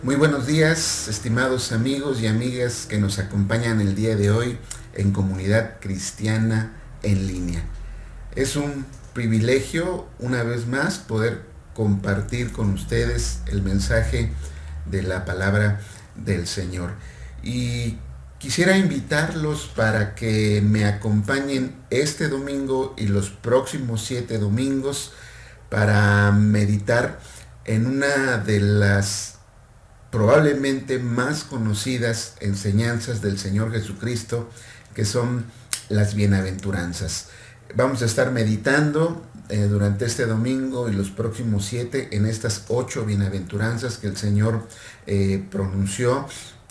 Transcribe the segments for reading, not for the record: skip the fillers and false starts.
Muy buenos días, estimados amigos y amigas que nos acompañan el día de hoy en Comunidad Cristiana en Línea. Es un privilegio, una vez más, poder compartir con ustedes el mensaje de la palabra del Señor. Y quisiera invitarlos para que me acompañen este domingo y los próximos 7 domingos para meditar en una de las probablemente más conocidas enseñanzas del Señor Jesucristo, que son las bienaventuranzas. Vamos a estar meditando durante este domingo y los próximos 7 en estas 8 bienaventuranzas que el Señor pronunció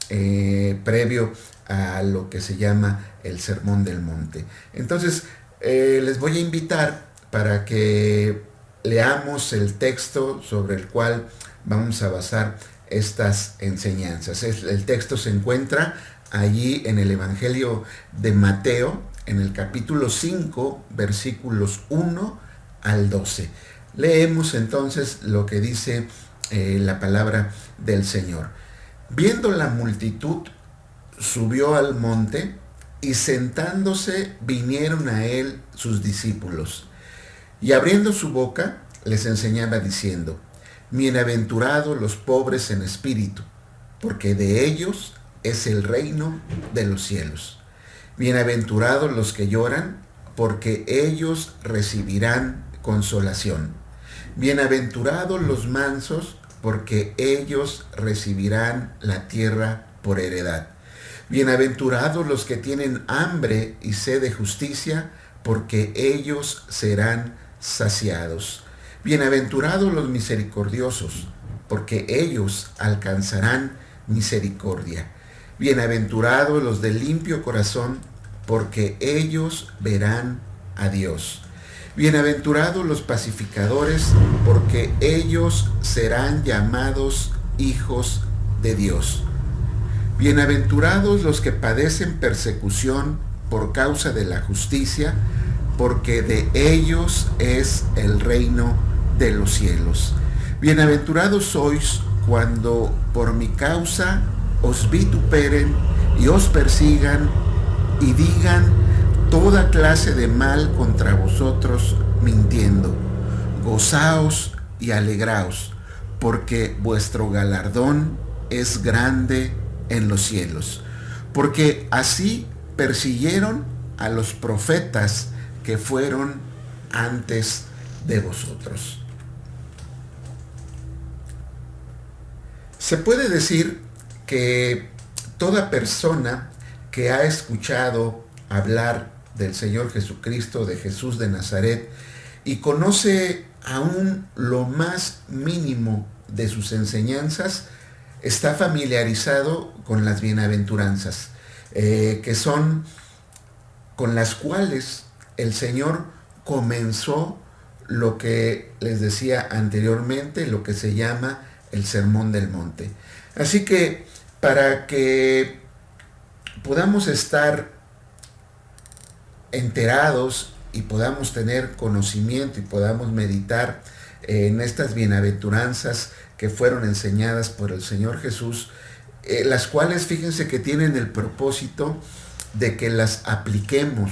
previo a lo que se llama el Sermón del Monte. Entonces, les voy a invitar para que leamos el texto sobre el cual vamos a basar estas enseñanzas. El texto se encuentra allí en el Evangelio de Mateo, en el capítulo 5, versículos 1 al 12. Leemos entonces lo que dice la palabra del Señor. Viendo la multitud, subió al monte y sentándose vinieron a él sus discípulos. Y abriendo su boca les enseñaba diciendo: Bienaventurados los pobres en espíritu, porque de ellos es el reino de los cielos. Bienaventurados los que lloran, porque ellos recibirán consolación. Bienaventurados los mansos, porque ellos recibirán la tierra por heredad. Bienaventurados los que tienen hambre y sed de justicia, porque ellos serán saciados. Bienaventurados los misericordiosos, porque ellos alcanzarán misericordia. Bienaventurados los de limpio corazón, porque ellos verán a Dios. Bienaventurados los pacificadores, porque ellos serán llamados hijos de Dios. Bienaventurados los que padecen persecución por causa de la justicia, porque de ellos es el reino de los cielos. Bienaventurados sois cuando por mi causa os vituperen y os persigan y digan toda clase de mal contra vosotros mintiendo. Gozaos y alegraos, porque vuestro galardón es grande en los cielos. Porque así persiguieron a los profetas que fueron antes de vosotros. Se puede decir que toda persona que ha escuchado hablar del Señor Jesucristo, de Jesús de Nazaret, y conoce aún lo más mínimo de sus enseñanzas, está familiarizado con las bienaventuranzas, que son con las cuales el Señor comenzó lo que les decía anteriormente, lo que se llama el Sermón del Monte. Así que para que podamos estar enterados y podamos tener conocimiento y podamos meditar en estas bienaventuranzas que fueron enseñadas por el Señor Jesús, las cuales fíjense que tienen el propósito de que las apliquemos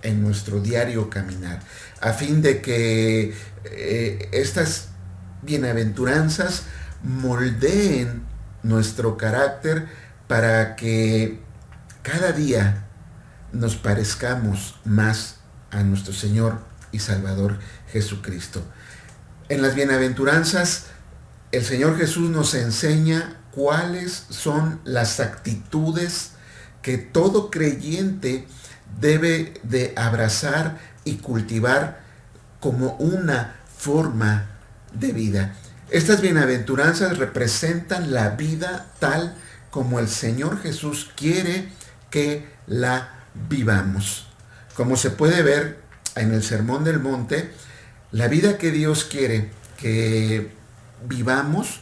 en nuestro diario caminar, a fin de que estas bienaventuranzas moldeen nuestro carácter para que cada día nos parezcamos más a nuestro Señor y Salvador Jesucristo. En las bienaventuranzas, el Señor Jesús nos enseña cuáles son las actitudes que todo creyente debe de abrazar y cultivar como una forma de vida. Estas bienaventuranzas representan la vida tal como el Señor Jesús quiere que la vivamos. Como se puede ver en el Sermón del Monte, la vida que Dios quiere que vivamos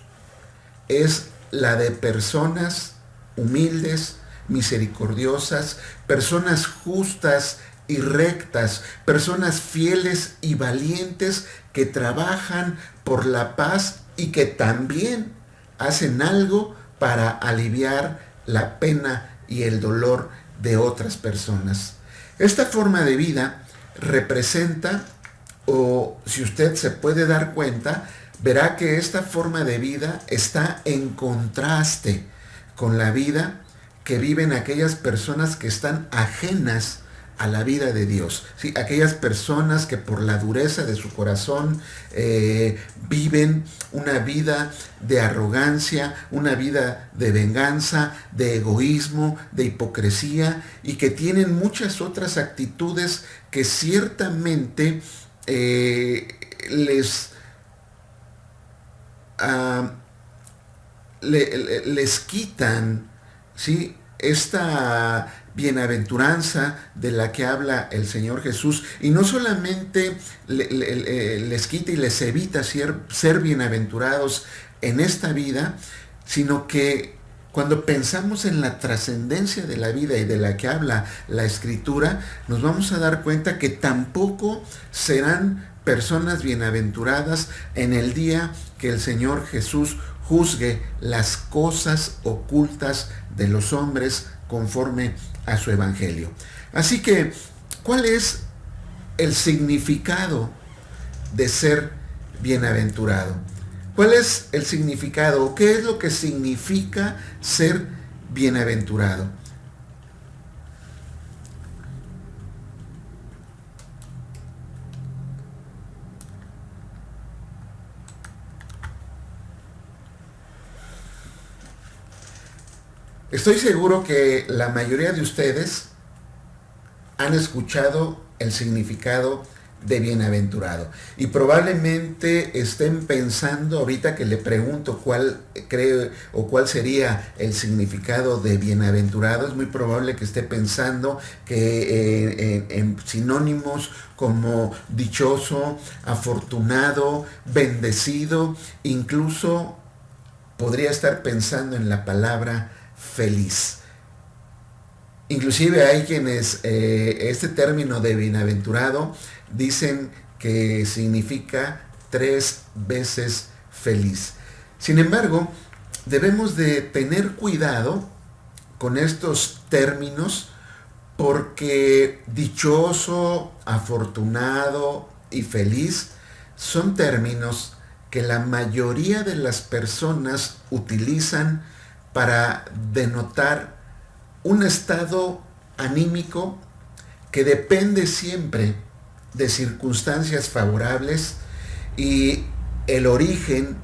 es la de personas humildes, misericordiosas, personas justas y rectas, personas fieles y valientes que trabajan por la paz y que también hacen algo para aliviar la pena y el dolor de otras personas. Esta forma de vida representa, o si usted se puede dar cuenta, verá que esta forma de vida está en contraste con la vida que viven aquellas personas que están ajenas a la vida de Dios. ¿Sí? Aquellas personas que por la dureza de su corazón viven una vida de arrogancia, una vida de venganza, de egoísmo, de hipocresía, y que tienen muchas otras actitudes que ciertamente les quitan, ¿sí?, esta bienaventuranza de la que habla el Señor Jesús, y no solamente les quita y les evita ser bienaventurados en esta vida, sino que cuando pensamos en la trascendencia de la vida y de la que habla la Escritura, nos vamos a dar cuenta que tampoco serán personas bienaventuradas en el día que el Señor Jesús juzgue las cosas ocultas de los hombres conforme a su evangelio. Así que, ¿cuál es el significado de ser bienaventurado? ¿Cuál es el significado? ¿Qué es lo que significa ser bienaventurado? Estoy seguro que la mayoría de ustedes han escuchado el significado de bienaventurado, y probablemente estén pensando ahorita que le pregunto cuál cree o cuál sería el significado de bienaventurado. Es muy probable que esté pensando que en sinónimos como dichoso, afortunado, bendecido, incluso podría estar pensando en la palabra feliz. Inclusive hay quienes este término de bienaventurado dicen que significa 3 veces feliz. Sin embargo, debemos de tener cuidado con estos términos, porque dichoso, afortunado y feliz son términos que la mayoría de las personas utilizan para denotar un estado anímico que depende siempre de circunstancias favorables, y el origen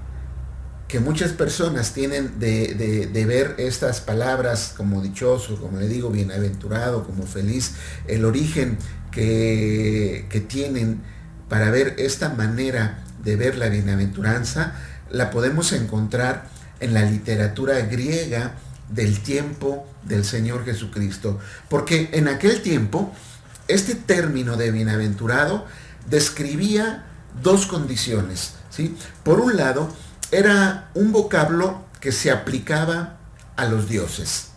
que muchas personas tienen de ver estas palabras como dichoso, como le digo, bienaventurado, como feliz, el origen que tienen para ver esta manera de ver la bienaventuranza, la podemos encontrar en la literatura griega del tiempo del Señor Jesucristo. Porque en aquel tiempo, este término de bienaventurado describía 2 condiciones, ¿sí? Por un lado, era un vocablo que se aplicaba a los dioses.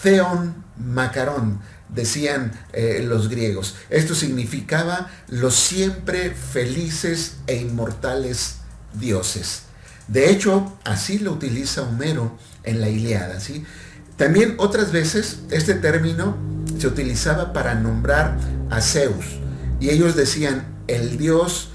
Theon Macaron, decían los griegos. Esto significaba los siempre felices e inmortales dioses. De hecho, así lo utiliza Homero en la Ilíada, ¿sí? También otras veces este término se utilizaba para nombrar a Zeus, y ellos decían el dios,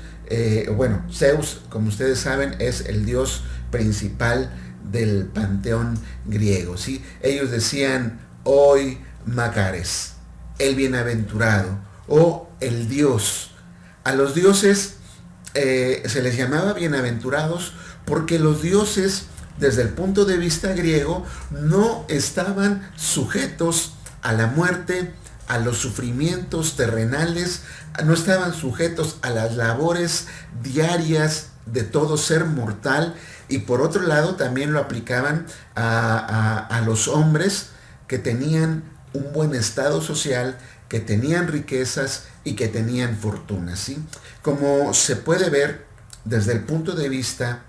Zeus, como ustedes saben, es el dios principal del panteón griego, ¿sí? Ellos decían hoy Macares, el bienaventurado o el dios. A los dioses se les llamaba bienaventurados porque los dioses, desde el punto de vista griego, no estaban sujetos a la muerte, a los sufrimientos terrenales, no estaban sujetos a las labores diarias de todo ser mortal, y por otro lado también lo aplicaban a los hombres que tenían un buen estado social, que tenían riquezas y que tenían fortuna, ¿sí? Como se puede ver desde el punto de vista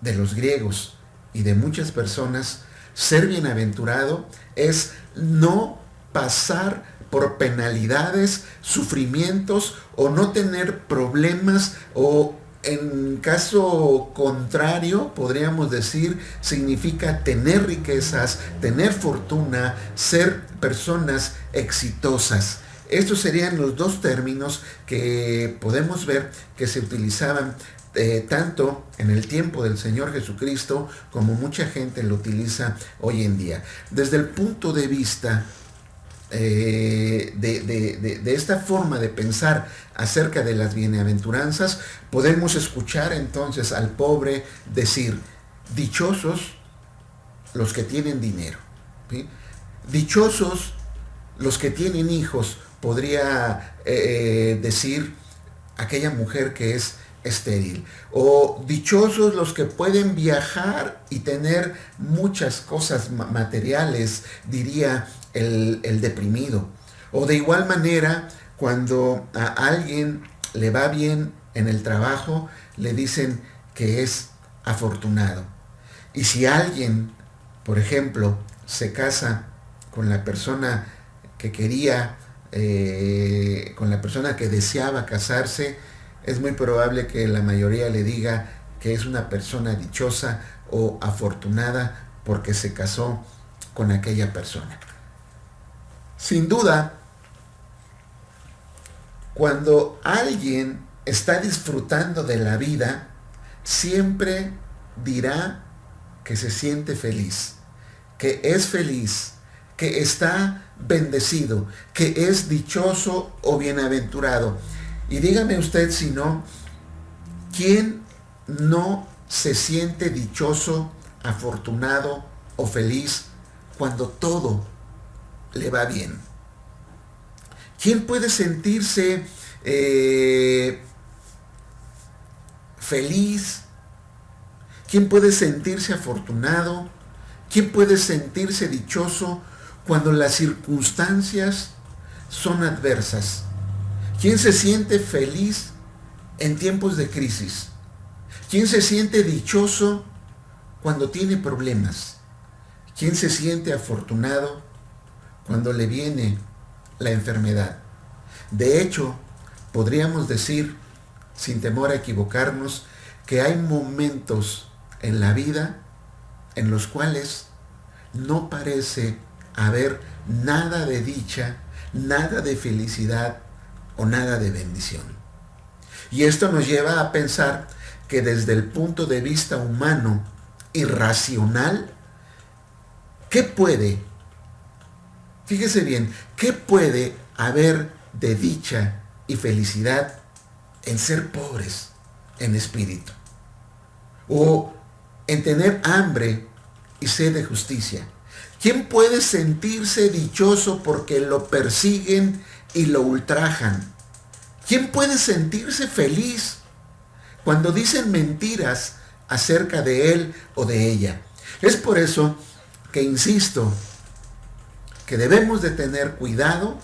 de los griegos y de muchas personas, ser bienaventurado es no pasar por penalidades, sufrimientos, o no tener problemas o En caso contrario, podríamos decir, significa tener riquezas, tener fortuna, ser personas exitosas. Estos serían los dos términos que podemos ver que se utilizaban tanto en el tiempo del Señor Jesucristo como mucha gente lo utiliza hoy en día. Desde el punto de vista de esta forma de pensar acerca de las bienaventuranzas, podemos escuchar entonces al pobre decir: dichosos los que tienen dinero, ¿sí? Dichosos los que tienen hijos, podría decir aquella mujer que es estéril, o dichosos los que pueden viajar y tener muchas cosas materiales, diría el deprimido. O de igual manera, cuando a alguien le va bien en el trabajo, le dicen que es afortunado. Y si alguien, por ejemplo, se casa con la persona que quería, con la persona que deseaba casarse, es muy probable que la mayoría le diga que es una persona dichosa o afortunada porque se casó con aquella persona. Sin duda, cuando alguien está disfrutando de la vida, siempre dirá que se siente feliz, que es feliz, que está bendecido, que es dichoso o bienaventurado. Y dígame usted si no, ¿quién no se siente dichoso, afortunado o feliz cuando todo le va bien? ¿Quién puede sentirse feliz? ¿Quién puede sentirse afortunado? ¿Quién puede sentirse dichoso cuando las circunstancias son adversas? ¿Quién se siente feliz en tiempos de crisis? ¿Quién se siente dichoso cuando tiene problemas? ¿Quién se siente afortunado cuando le viene la enfermedad? De hecho, podríamos decir, sin temor a equivocarnos, que hay momentos en la vida en los cuales no parece haber nada de dicha, nada de felicidad o nada de bendición. Y esto nos lleva a pensar que desde el punto de vista humano y racional, ¿qué puede? Fíjese bien, ¿qué puede haber de dicha y felicidad en ser pobres en espíritu? O en tener hambre y sed de justicia. ¿Quién puede sentirse dichoso porque lo persiguen y lo ultrajan? ¿Quién puede sentirse feliz cuando dicen mentiras acerca de él o de ella? Es por eso que insisto que debemos de tener cuidado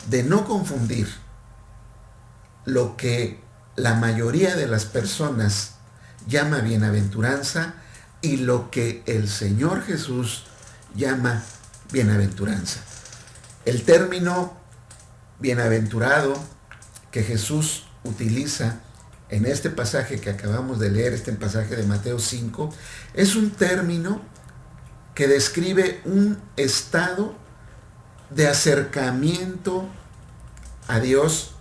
de no confundir lo que la mayoría de las personas llama bienaventuranza y lo que el Señor Jesús llama bienaventuranza. El término bienaventurado que Jesús utiliza en este pasaje que acabamos de leer, este pasaje de Mateo 5, es un término que describe un estado de acercamiento a Dios,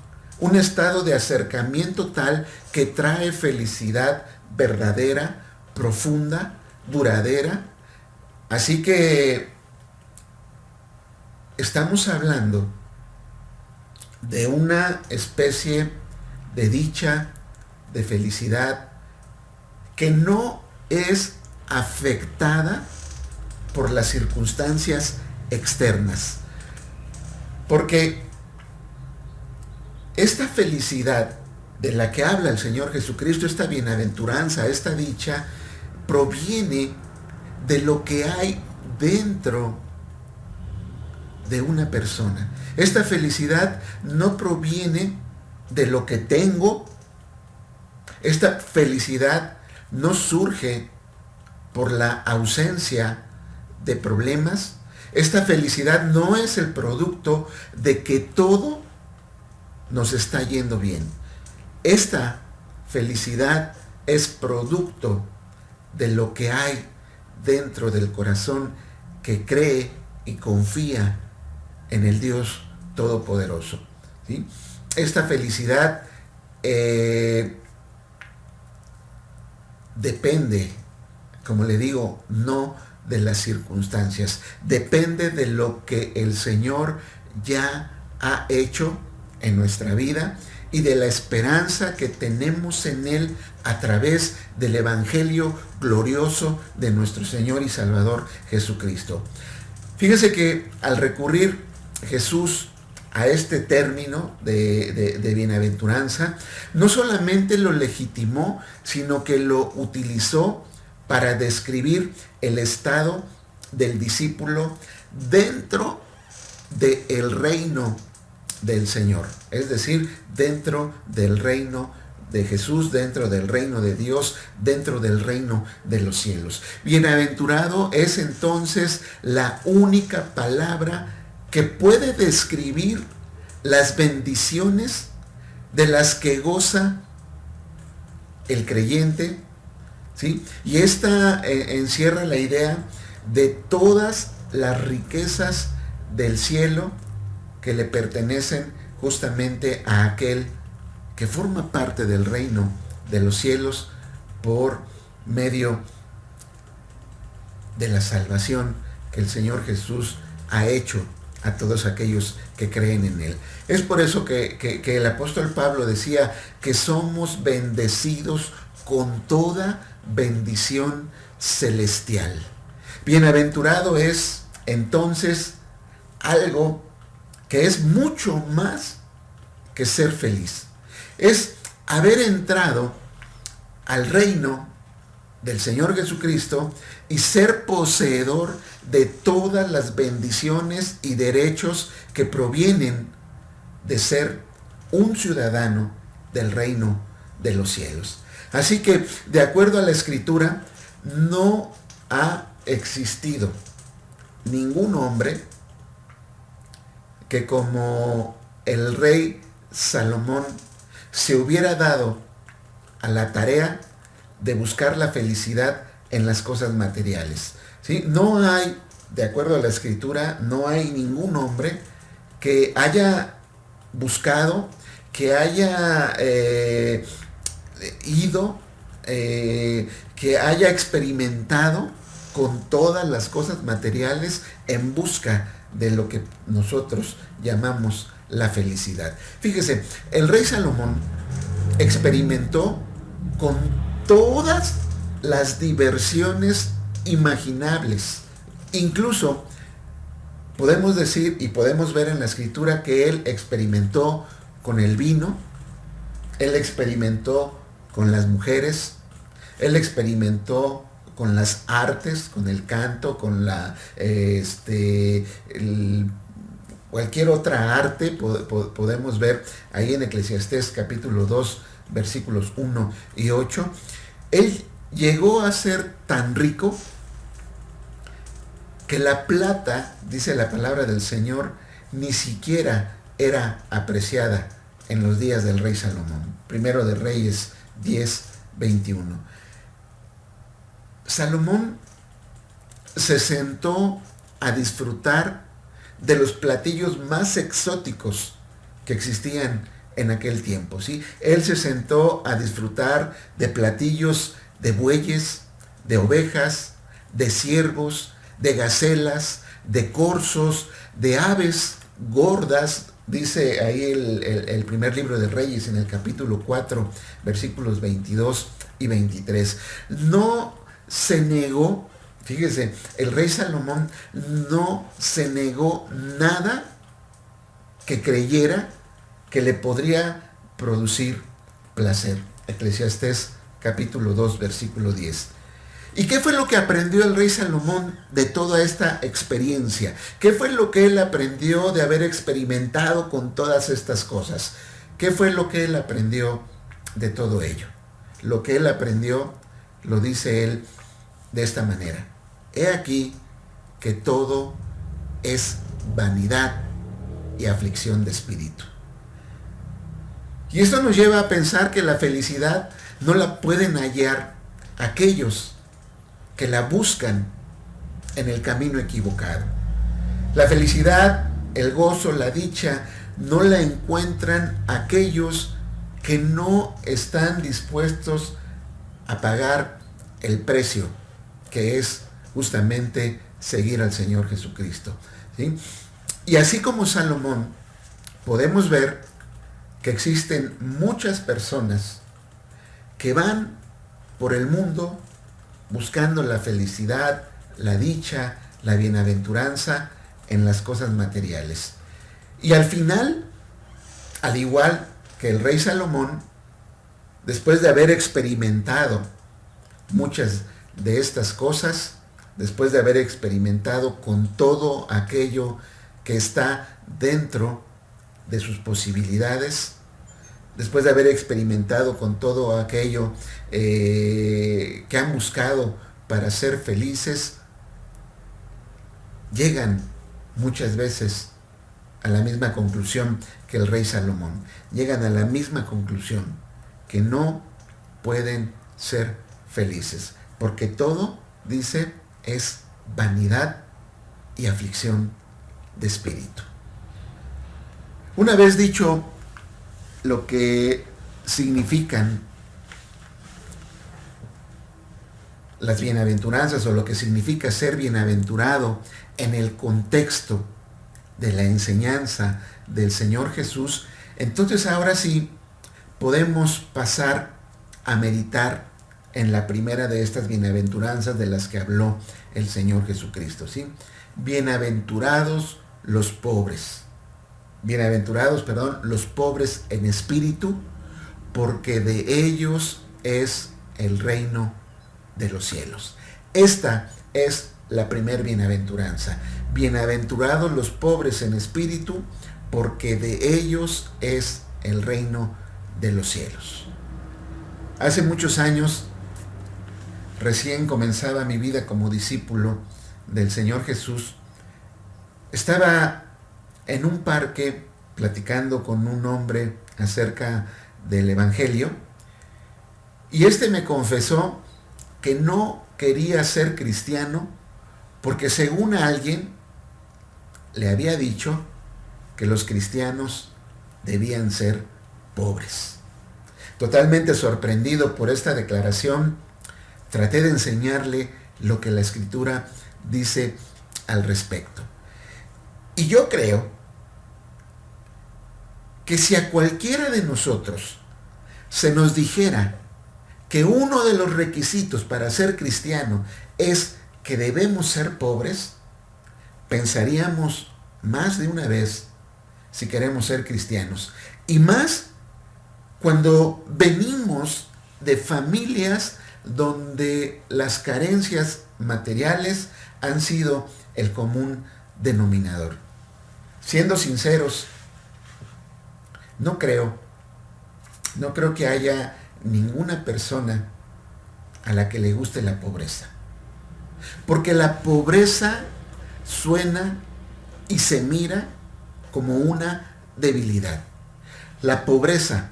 un estado de acercamiento tal que trae felicidad verdadera, profunda, duradera. Así que estamos hablando de una especie de dicha, de felicidad, que no es afectada por las circunstancias externas. Porque esta felicidad de la que habla el Señor Jesucristo, esta bienaventuranza, esta dicha, proviene de lo que hay dentro de una persona. Esta felicidad no proviene de lo que tengo. Esta felicidad no surge por la ausencia de problemas. Esta felicidad no es el producto de que todo nos está yendo bien. Esta felicidad es producto de lo que hay dentro del corazón que cree y confía en el Dios Todopoderoso, ¿sí? Esta felicidad depende, como le digo, no de las circunstancias, depende de lo que el Señor ya ha hecho en nuestra vida y de la esperanza que tenemos en Él a través del Evangelio glorioso de nuestro Señor y Salvador Jesucristo. Fíjese que al recurrir Jesús a este término de bienaventuranza, no solamente lo legitimó, sino que lo utilizó para describir el estado del discípulo dentro del reino del Señor, es decir, dentro del reino de Jesús, dentro del reino de Dios, dentro del reino de los cielos. Bienaventurado es entonces la única palabra que puede describir las bendiciones de las que goza el creyente, ¿sí? Y esta encierra la idea de todas las riquezas del cielo que le pertenecen justamente a aquel que forma parte del reino de los cielos por medio de la salvación que el Señor Jesús ha hecho a todos aquellos que creen en Él. Es por eso que el apóstol Pablo decía que somos bendecidos con toda bendición celestial. Bienaventurado es entonces algo que es mucho más que ser feliz. Es haber entrado al reino del Señor Jesucristo y ser poseedor de todas las bendiciones y derechos que provienen de ser un ciudadano del reino de los cielos. Así que, de acuerdo a la Escritura, no ha existido ningún hombre que como el rey Salomón se hubiera dado a la tarea de buscar la felicidad en las cosas materiales, ¿sí? No hay, de acuerdo a la Escritura, no hay ningún hombre que haya buscado, que haya ido, que haya experimentado con todas las cosas materiales en busca de lo que nosotros llamamos la felicidad. Fíjese, el rey Salomón experimentó con todas las diversiones imaginables. Incluso podemos decir y podemos ver en la Escritura que él experimentó con el vino, él experimentó con las mujeres, él experimentó con las artes, con el canto, con cualquier otra arte. Podemos ver ahí en Eclesiastés capítulo 2, versículos 1 y 8. Él llegó a ser tan rico que la plata, dice la palabra del Señor, ni siquiera era apreciada en los días del rey Salomón. Primero de Reyes 10, 21. Salomón se sentó a disfrutar de los platillos más exóticos que existían en aquel tiempo, ¿sí? Él se sentó a disfrutar de platillos de bueyes, de ovejas, de ciervos, de gacelas, de corzos, de aves gordas. Dice ahí el primer libro de Reyes en el capítulo 4, versículos 22 y 23. No se negó, fíjese, el rey Salomón no se negó nada que creyera que le podría producir placer. Eclesiastés capítulo 2, versículo 10. ¿Y qué fue lo que aprendió el rey Salomón de toda esta experiencia? ¿Qué fue lo que él aprendió de haber experimentado con todas estas cosas? ¿Qué fue lo que él aprendió de todo ello? Lo que él aprendió, lo dice él de esta manera: he aquí que todo es vanidad y aflicción de espíritu. Y esto nos lleva a pensar que la felicidad no la pueden hallar aquellos que la buscan en el camino equivocado. La felicidad, el gozo, la dicha, no la encuentran aquellos que no están dispuestos a pagar el precio, que es justamente seguir al Señor Jesucristo, ¿sí? Y así como Salomón, podemos ver que existen muchas personas que van por el mundo buscando la felicidad, la dicha, la bienaventuranza en las cosas materiales. Y al final, al igual que el rey Salomón, después de haber experimentado muchas de estas cosas, después de haber experimentado con todo aquello que está dentro de sus posibilidades, después de haber experimentado con todo aquello que han buscado para ser felices, llegan muchas veces a la misma conclusión que el rey Salomón. Llegan a la misma conclusión, que no pueden ser felices, porque todo, dice, es vanidad y aflicción de espíritu. Una vez dicho lo que significan las bienaventuranzas o lo que significa ser bienaventurado en el contexto de la enseñanza del Señor Jesús, entonces ahora sí podemos pasar a meditar en la primera de estas bienaventuranzas de las que habló el Señor Jesucristo, ¿sí? Bienaventurados los pobres. Bienaventurados, los pobres en espíritu, porque de ellos es el reino de los cielos. Esta es la primer bienaventuranza. Bienaventurados los pobres en espíritu, porque de ellos es el reino de los cielos. Hace muchos años, recién comenzaba mi vida como discípulo del Señor Jesús, estaba en un parque platicando con un hombre acerca del Evangelio, y este me confesó que no quería ser cristiano porque, según alguien, le había dicho que los cristianos debían ser pobres. Totalmente sorprendido por esta declaración, traté de enseñarle lo que la Escritura dice al respecto. Y yo creo que si a cualquiera de nosotros se nos dijera que uno de los requisitos para ser cristiano es que debemos ser pobres, pensaríamos más de una vez si queremos ser cristianos. Y más cuando venimos de familias donde las carencias materiales han sido el común denominador. Siendo sinceros, no creo que haya ninguna persona a la que le guste la pobreza. Porque la pobreza suena y se mira como una debilidad. La pobreza,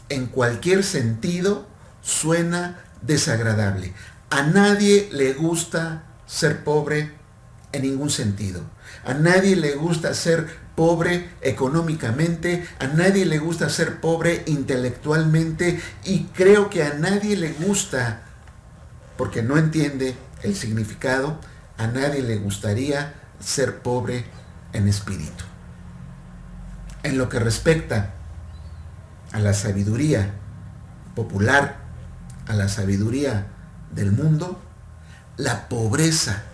en cualquier sentido, suena desagradable. A nadie le gusta ser pobre en ningún sentido. A nadie le gusta ser pobre económicamente, a nadie le gusta ser pobre intelectualmente, y creo que a nadie le gusta, porque no entiende el significado, a nadie le gustaría ser pobre en espíritu. En lo que respecta a la sabiduría popular, a la sabiduría del mundo, la pobreza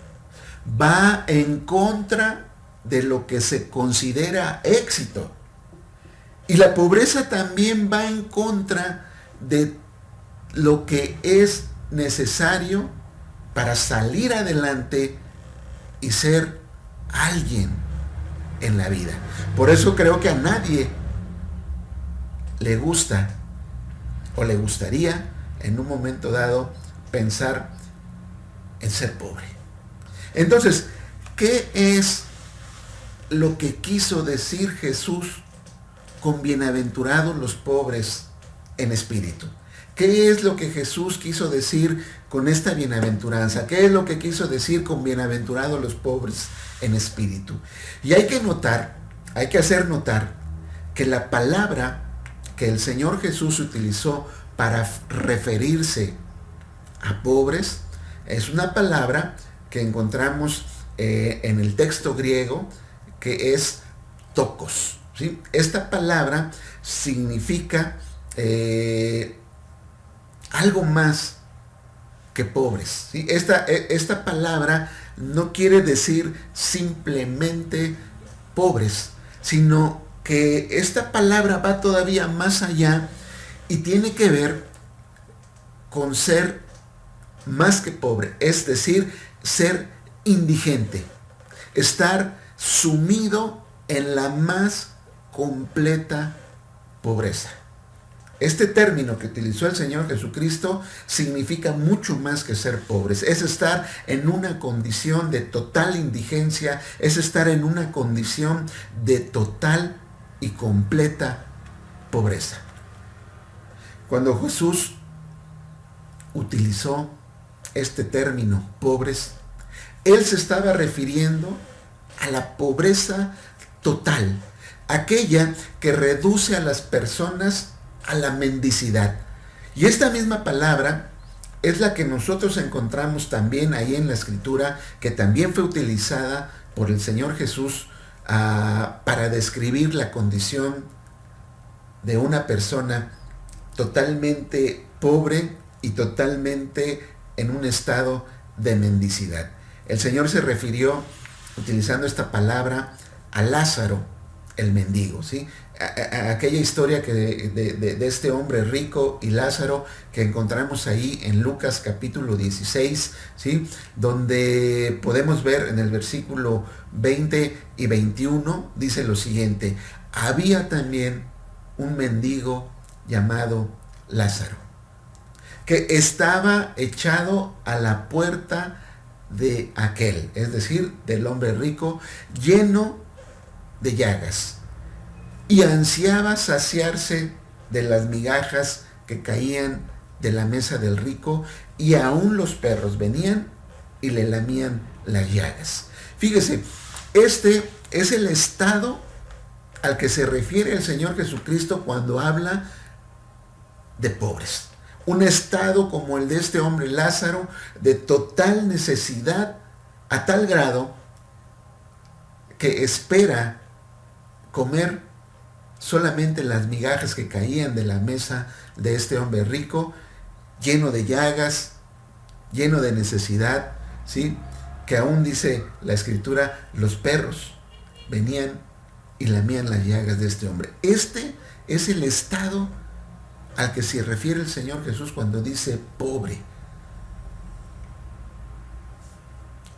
va en contra de lo que se considera éxito. Y la pobreza también va en contra de lo que es necesario para salir adelante y ser alguien en la vida. Por eso creo que a nadie le gusta o le gustaría en un momento dado pensar en ser pobre. Entonces, ¿qué es lo que quiso decir Jesús con bienaventurados los pobres en espíritu. ¿Qué es lo que Jesús quiso decir con esta bienaventuranza? ¿Qué es lo que quiso decir con bienaventurados los pobres en espíritu? Y hay que notar, hay que hacer notar que la palabra que el Señor Jesús utilizó para referirse a pobres es una palabra que encontramos en el texto griego, que es tokos, ¿sí? Esta palabra significa algo más que pobres, ¿sí? Esta palabra no quiere decir simplemente pobres, sino que esta palabra va todavía más allá y tiene que ver con ser más que pobre, es decir, ser indigente, estar sumido en la más completa pobreza. Este término que utilizó el Señor Jesucristo significa mucho más que ser pobres. Es estar en una condición de total indigencia, es estar en una condición de total y completa pobreza. Cuando Jesús utilizó este término, pobres, Él se estaba refiriendo a la pobreza total, aquella que reduce a las personas a la mendicidad. Y esta misma palabra es la que nosotros encontramos también ahí en la Escritura, que también fue utilizada por el Señor Jesús para describir la condición de una persona totalmente pobre y totalmente en un estado de mendicidad. El Señor se refirió, utilizando esta palabra, a Lázaro, el mendigo, ¿sí? A aquella historia de este hombre rico y Lázaro que encontramos ahí en Lucas capítulo 16, ¿sí? Donde podemos ver en el versículo 20 y 21, dice lo siguiente: había también un mendigo llamado Lázaro, que estaba echado a la puerta de aquel, es decir, del hombre rico, lleno de llagas, y ansiaba saciarse de las migajas que caían de la mesa del rico, y aún los perros venían y le lamían las llagas. Fíjese, este es el estado al que se refiere el Señor Jesucristo cuando habla de pobres. Un estado como el de este hombre Lázaro, de total necesidad, a tal grado que espera comer solamente las migajas que caían de la mesa de este hombre rico, lleno de llagas, lleno de necesidad, ¿sí? Que aún dice la Escritura, los perros venían y lamían las llagas de este hombre. Este es el estado al que se refiere el Señor Jesús cuando dice pobre.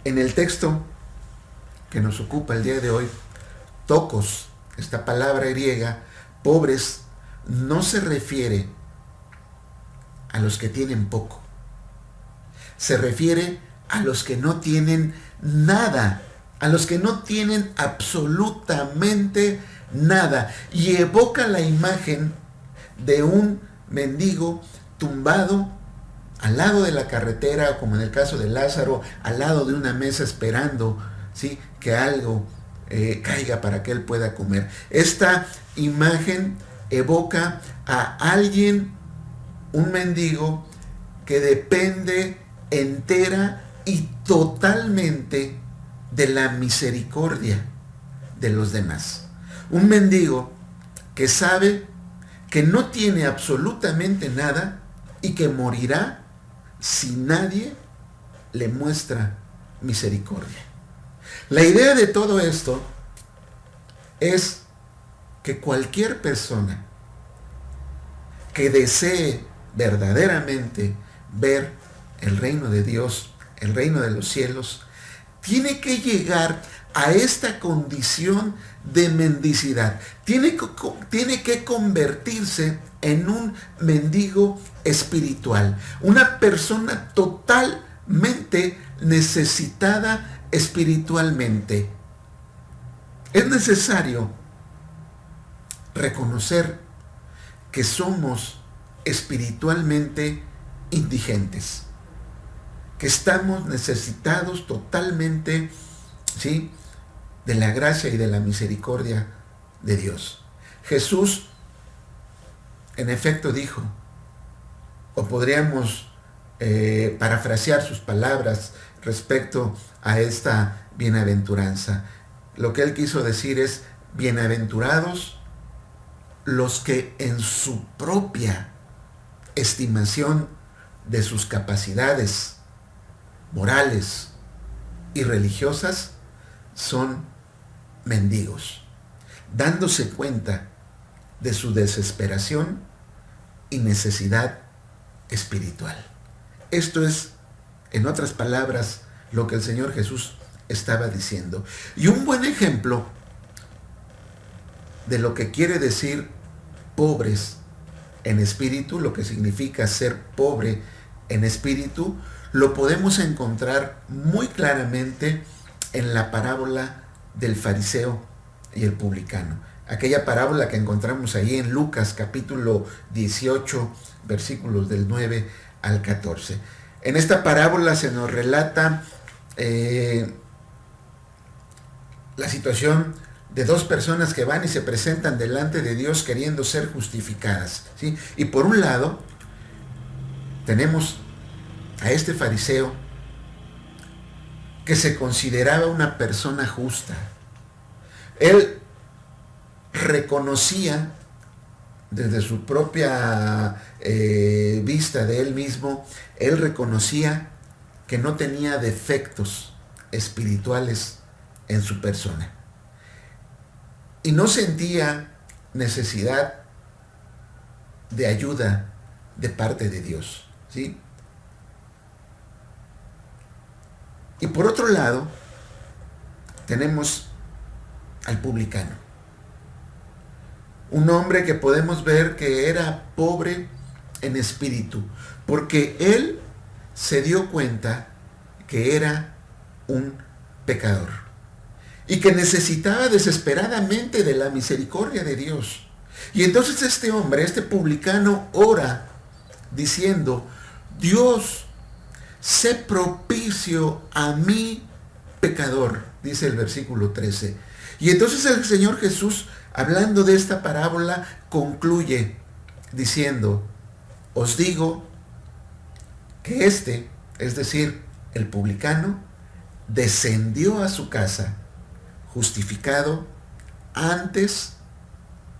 En el texto que nos ocupa el día de hoy, tokos, esta palabra griega, pobres, no se refiere a los que tienen poco. Se refiere a los que no tienen nada, a los que no tienen absolutamente nada. Y evoca la imagen de un mendigo tumbado al lado de la carretera, como en el caso de Lázaro, al lado de una mesa esperando, ¿sí?, que algo caiga para que él pueda comer. Esta imagen evoca a alguien, un mendigo, que depende entera y totalmente de la misericordia de los demás. Un mendigo que sabe que no tiene absolutamente nada y que morirá si nadie le muestra misericordia. La idea de todo esto es que cualquier persona que desee verdaderamente ver el reino de Dios, el reino de los cielos, tiene que llegar a esta condición de mendicidad. Tiene que convertirse en un mendigo espiritual, una persona totalmente necesitada espiritualmente. Es necesario reconocer que somos espiritualmente indigentes, que estamos necesitados totalmente, ¿sí?, de la gracia y de la misericordia de Dios. Jesús, en efecto, dijo, o podríamos parafrasear sus palabras respecto a esta bienaventuranza. Lo que él quiso decir es: bienaventurados los que en su propia estimación de sus capacidades morales y religiosas son mendigos, dándose cuenta de su desesperación y necesidad espiritual. Esto es, en otras palabras, lo que el Señor Jesús estaba diciendo. Y un buen ejemplo de lo que quiere decir pobres en espíritu, lo que significa ser pobre en espíritu, lo podemos encontrar muy claramente en la parábola del fariseo y el publicano. Aquella parábola que encontramos ahí en Lucas capítulo 18, versículos del 9 al 14. En esta parábola se nos relata la situación de dos personas que van y se presentan delante de Dios queriendo ser justificadas, ¿sí? Y por un lado tenemos a este fariseo que se consideraba una persona justa. Él reconocía desde su propia vista de él mismo, él reconocía que no tenía defectos espirituales en su persona. Y no sentía necesidad de ayuda de parte de Dios, ¿sí? Y por otro lado, tenemos al publicano. Un hombre que podemos ver que era pobre en espíritu, porque él se dio cuenta que era un pecador y que necesitaba desesperadamente de la misericordia de Dios. Y entonces este hombre, este publicano, ora diciendo: Dios, sé propicio a mí, pecador, dice el versículo 13. Y entonces el Señor Jesús, hablando de esta parábola, concluye diciendo: os digo que este, es decir, el publicano, descendió a su casa justificado antes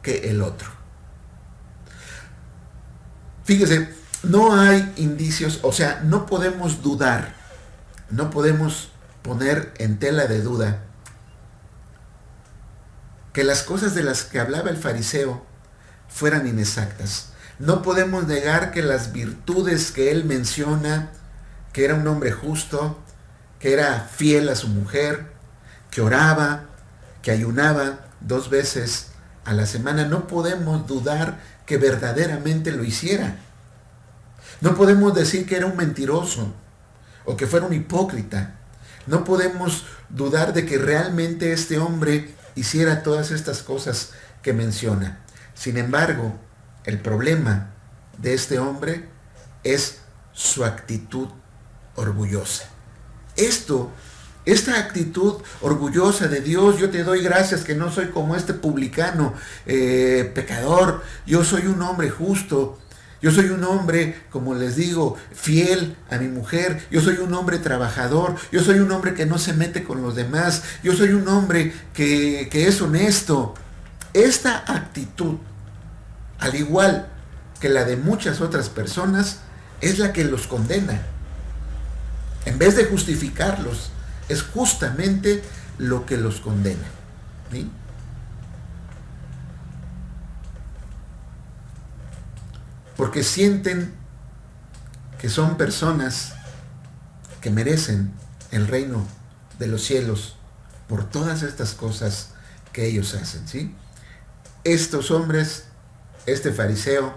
que el otro. Fíjese, no hay indicios, o sea, no podemos dudar, no podemos poner en tela de duda que las cosas de las que hablaba el fariseo fueran inexactas. No podemos negar que las virtudes que él menciona, que era un hombre justo, que era fiel a su mujer, que oraba, que ayunaba 2 veces a la semana, no podemos dudar que verdaderamente lo hiciera. No podemos decir que era un mentiroso o que fuera un hipócrita. No podemos dudar de que realmente este hombre hiciera todas estas cosas que menciona. Sin embargo, el problema de este hombre es su actitud orgullosa. Esta actitud orgullosa de Dios: yo te doy gracias que no soy como este publicano pecador, yo soy un hombre justo, yo soy un hombre, como les digo, fiel a mi mujer, yo soy un hombre trabajador, yo soy un hombre que no se mete con los demás, yo soy un hombre que es honesto. Esta actitud, al igual que la de muchas otras personas, es la que los condena. En vez de justificarlos, es justamente lo que los condena, ¿sí? Porque sienten que son personas que merecen el reino de los cielos por todas estas cosas que ellos hacen, ¿sí? Estos hombres, este fariseo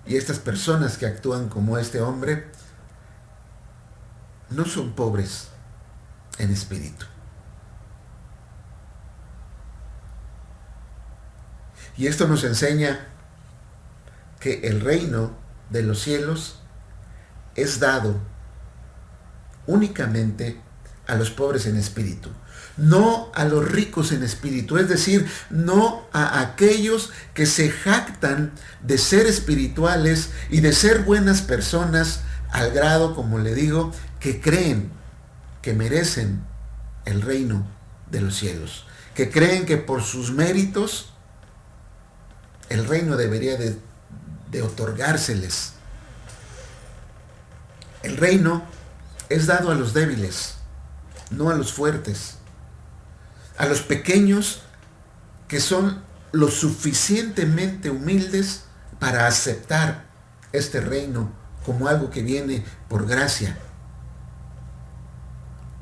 y estas personas que actúan como este hombre, no son pobres en espíritu. Y esto nos enseña que el reino de los cielos es dado únicamente a los pobres en espíritu, no a los ricos en espíritu, es decir, no a aquellos que se jactan de ser espirituales y de ser buenas personas al grado, como le digo, que creen que merecen el reino de los cielos, que creen que por sus méritos el reino debería de otorgárseles. El reino es dado a los débiles, no a los fuertes, a los pequeños que son lo suficientemente humildes para aceptar este reino como algo que viene por gracia.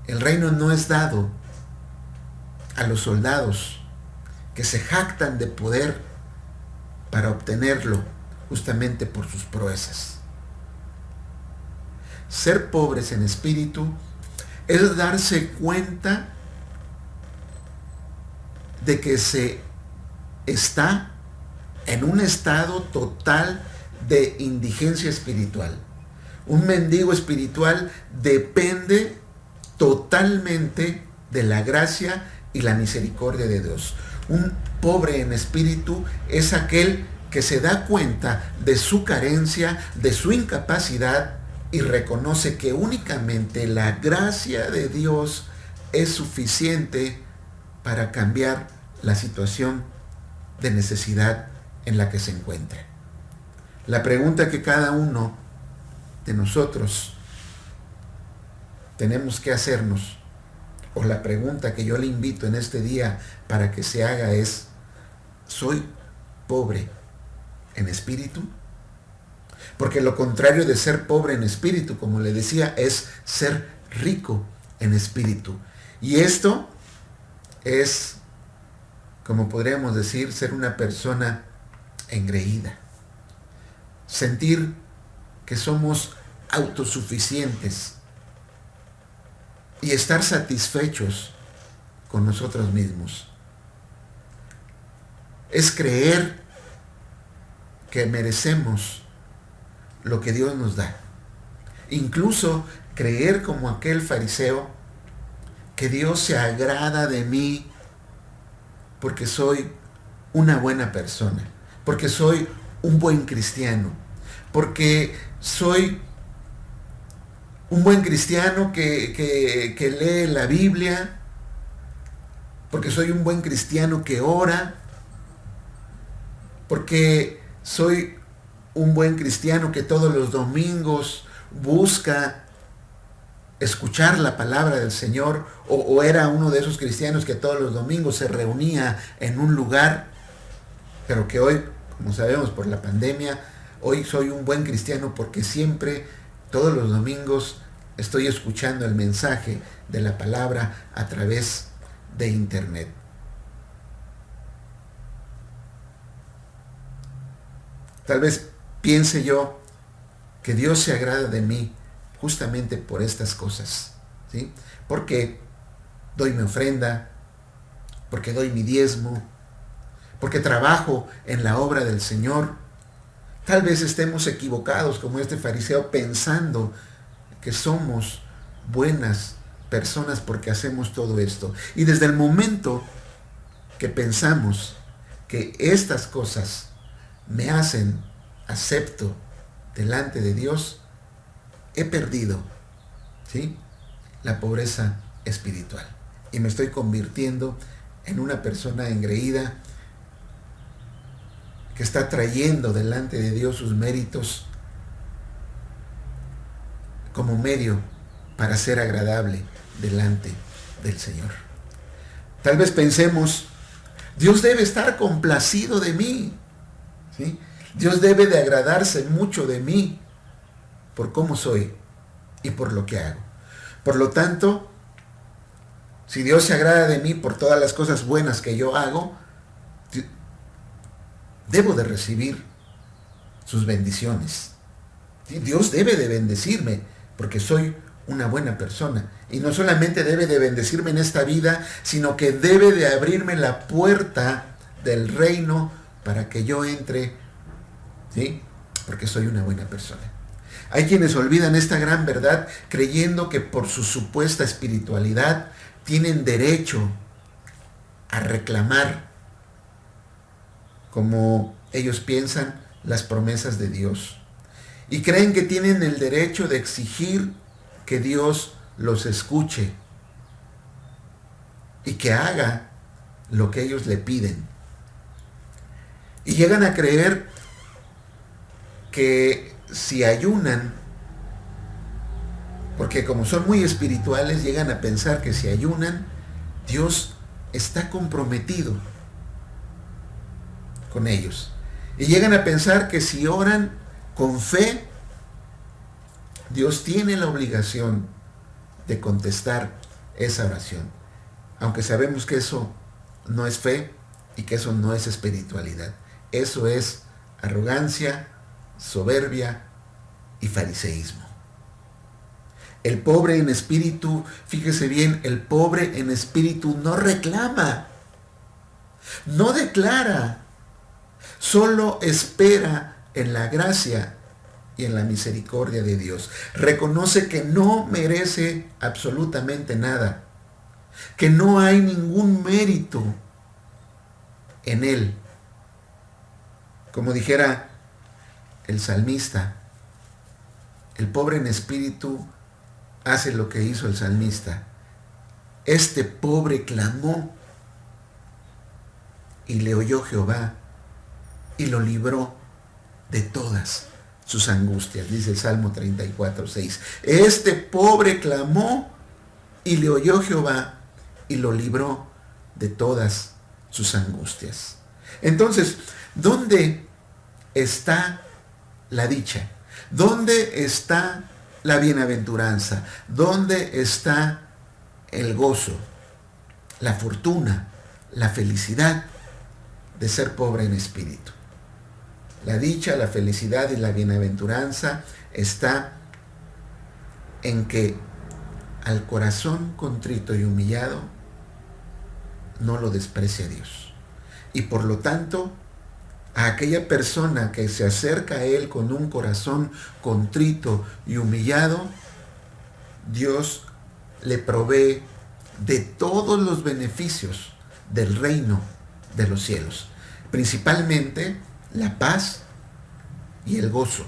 El reino no es dado a los soldados que se jactan de poder para obtenerlo justamente por sus proezas. Ser pobres en espíritu es darse cuenta de que se está en un estado total de indigencia espiritual. Un mendigo espiritual depende totalmente de la gracia y la misericordia de Dios. Un pobre en espíritu es aquel que se da cuenta de su carencia, de su incapacidad, y reconoce que únicamente la gracia de Dios es suficiente para cambiar la situación de necesidad en la que se encuentra. La pregunta que cada uno de nosotros tenemos que hacernos, o la pregunta que yo le invito en este día para que se haga es: ¿soy pobre en espíritu? Porque lo contrario de ser pobre en espíritu, como le decía, es ser rico en espíritu. Y esto es, como podríamos decir, ser una persona engreída. Sentir que somos autosuficientes y estar satisfechos con nosotros mismos. Es creer que merecemos lo que Dios nos da. Incluso creer, como aquel fariseo, que Dios se agrada de mí porque soy una buena persona, porque soy un buen cristiano, porque soy un buen cristiano que lee la Biblia, porque soy un buen cristiano que ora, porque soy un buen cristiano que todos los domingos busca escuchar la palabra del Señor, o era uno de esos cristianos que todos los domingos se reunía en un lugar, pero que hoy, como sabemos por la pandemia, hoy soy un buen cristiano porque siempre, todos los domingos, estoy escuchando el mensaje de la palabra a través de internet. Tal vez piense yo que Dios se agrada de mí justamente por estas cosas, ¿sí? Porque doy mi ofrenda, porque doy mi diezmo, porque trabajo en la obra del Señor. Tal vez estemos equivocados como este fariseo pensando que somos buenas personas porque hacemos todo esto. Y desde el momento que pensamos que estas cosas me hacen acepto delante de Dios, he perdido, ¿sí?, la pobreza espiritual y me estoy convirtiendo en una persona engreída que está trayendo delante de Dios sus méritos como medio para ser agradable delante del Señor. Tal vez pensemos: Dios debe estar complacido de mí, ¿sí? Dios debe de agradarse mucho de mí por cómo soy y por lo que hago. Por lo tanto, si Dios se agrada de mí por todas las cosas buenas que yo hago, debo de recibir sus bendiciones. ¿Sí? Dios debe de bendecirme porque soy una buena persona. Y no solamente debe de bendecirme en esta vida, sino que debe de abrirme la puerta del reino para que yo entre, ¿sí? Porque soy una buena persona. Hay quienes olvidan esta gran verdad creyendo que por su supuesta espiritualidad tienen derecho a reclamar, como ellos piensan, las promesas de Dios. Y creen que tienen el derecho de exigir que Dios los escuche y que haga lo que ellos le piden. Y llegan a creer que si ayunan, porque como son muy espirituales, llegan a pensar que si ayunan, Dios está comprometido con ellos. Y llegan a pensar que si oran con fe, Dios tiene la obligación de contestar esa oración. Aunque sabemos que eso no es fe y que eso no es espiritualidad. Eso es arrogancia, soberbia y fariseísmo. El pobre en espíritu, fíjese bien, el pobre en espíritu no reclama, no declara, solo espera en la gracia y en la misericordia de Dios. Reconoce que no merece absolutamente nada, que no hay ningún mérito en él. Como dijera el salmista, el pobre en espíritu hace lo que hizo el salmista. Este pobre clamó y le oyó Jehová y lo libró de todas sus angustias, dice el Salmo 34:6. Este pobre clamó y le oyó Jehová y lo libró de todas sus angustias. Entonces, ¿dónde está la dicha? ¿Dónde está la bienaventuranza? ¿Dónde está el gozo, la fortuna, la felicidad de ser pobre en espíritu? La dicha, la felicidad y la bienaventuranza está en que al corazón contrito y humillado no lo desprecia Dios. Y por lo tanto, a aquella persona que se acerca a Él con un corazón contrito y humillado, Dios le provee de todos los beneficios del reino de los cielos, principalmente la paz y el gozo,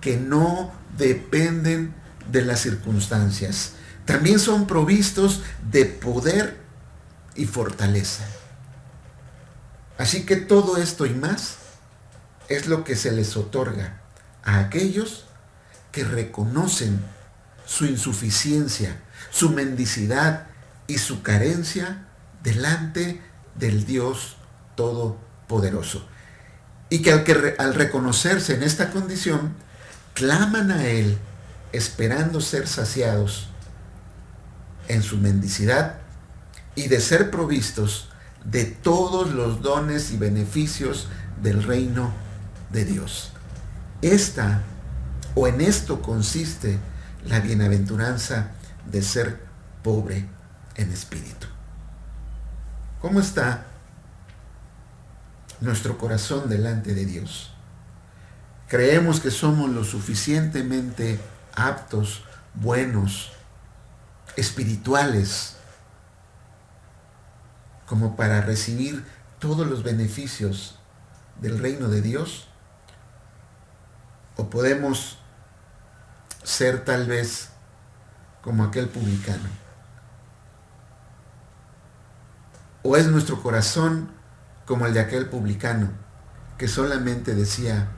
que no dependen de las circunstancias. También son provistos de poder y fortaleza. Así que todo esto y más es lo que se les otorga a aquellos que reconocen su insuficiencia, su mendicidad y su carencia delante del Dios Todopoderoso. Y que al reconocerse en esta condición, claman a Él esperando ser saciados en su mendicidad y de ser provistos de todos los dones y beneficios del reino de Dios. En esto consiste la bienaventuranza de ser pobre en espíritu. ¿Cómo está nuestro corazón delante de Dios? ¿Creemos que somos lo suficientemente aptos, buenos, espirituales, como para recibir todos los beneficios del reino de Dios? ¿O podemos ser tal vez como aquel publicano? ¿O es nuestro corazón como el de aquel publicano que solamente decía,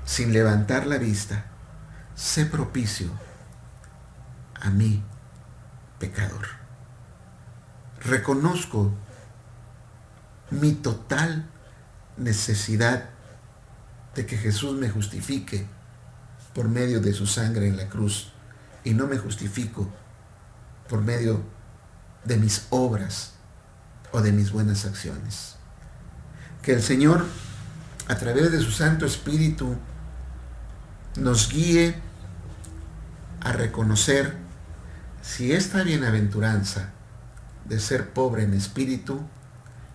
sin levantar la vista, sé propicio a mí, pecador? Reconozco mi total necesidad de que Jesús me justifique por medio de su sangre en la cruz, y no me justifico por medio de mis obras o de mis buenas acciones. Que el Señor, a través de su Santo Espíritu, nos guíe a reconocer si esta bienaventuranza de ser pobre en espíritu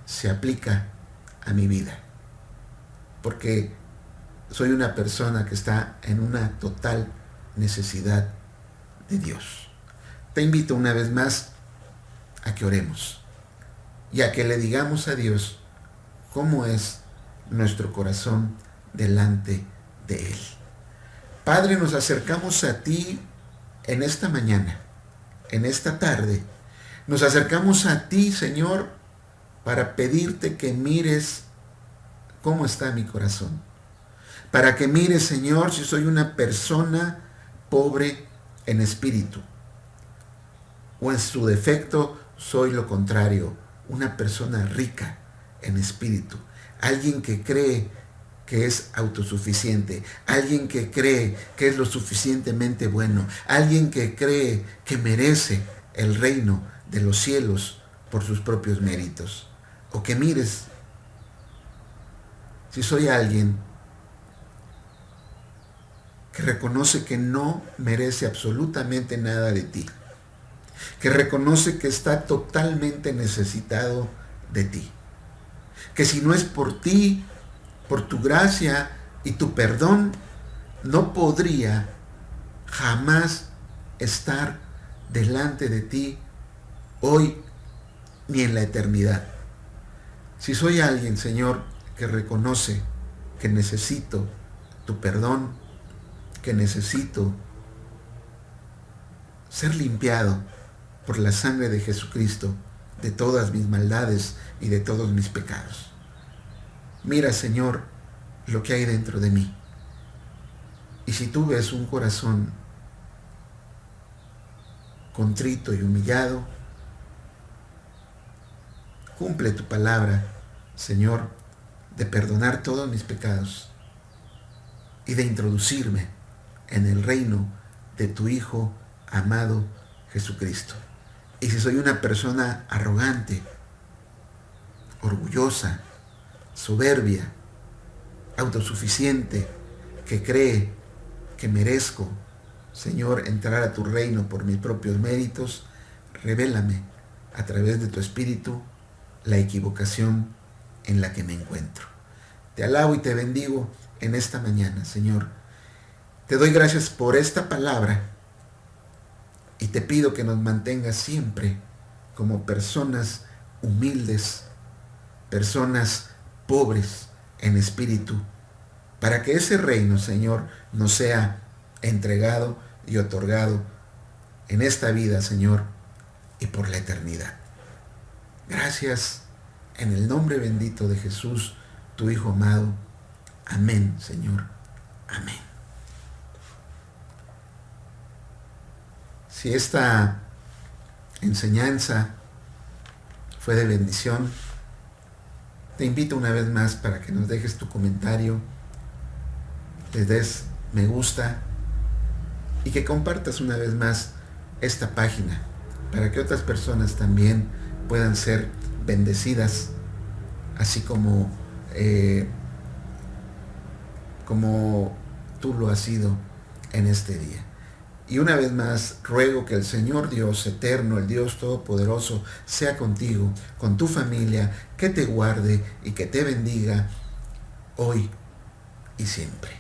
se aplica a mi vida. porque soy una persona que está en una total necesidad de Dios. Te invito una vez más a que oremos y a que le digamos a Dios cómo es nuestro corazón delante de Él. Padre, nos acercamos a ti en esta mañana, en esta tarde. Nos acercamos a ti, Señor, para pedirte que mires cómo está mi corazón. Para que mires, Señor, si soy una persona pobre en espíritu. O en su defecto soy lo contrario, una persona rica en espíritu. Alguien que cree que es autosuficiente, alguien que cree que es lo suficientemente bueno, alguien que cree que merece el reino de los cielos por sus propios méritos. O que mires si soy alguien que reconoce que no merece absolutamente nada de ti, que reconoce que está totalmente necesitado de ti, que si no es por ti, por tu gracia y tu perdón, no podría jamás estar delante de ti hoy ni en la eternidad. Si soy alguien, Señor, que reconoce que necesito tu perdón, que necesito ser limpiado por la sangre de Jesucristo de todas mis maldades y de todos mis pecados. Mira, Señor, lo que hay dentro de mí. Y si tú ves un corazón contrito y humillado, cumple tu palabra, Señor, de perdonar todos mis pecados y de introducirme en el reino de tu Hijo amado Jesucristo. Y si soy una persona arrogante, orgullosa, soberbia, autosuficiente, que cree que merezco, Señor, entrar a tu reino por mis propios méritos, revélame a través de tu Espíritu la equivocación en la que me encuentro. Te alabo y te bendigo en esta mañana, Señor. Te doy gracias por esta palabra y te pido que nos mantengas siempre como personas humildes, personas pobres en espíritu, para que ese reino, Señor, nos sea entregado y otorgado en esta vida, Señor, y por la eternidad. Gracias en el nombre bendito de Jesús, tu Hijo amado. Amén, Señor. Amén. Si esta enseñanza fue de bendición, te invito una vez más para que nos dejes tu comentario, le des me gusta y que compartas una vez más esta página para que otras personas también puedan ser bendecidas, así como tú lo has sido en este día. Y una vez más, ruego que el Señor Dios eterno, el Dios todopoderoso, sea contigo, con tu familia, que te guarde y que te bendiga hoy y siempre.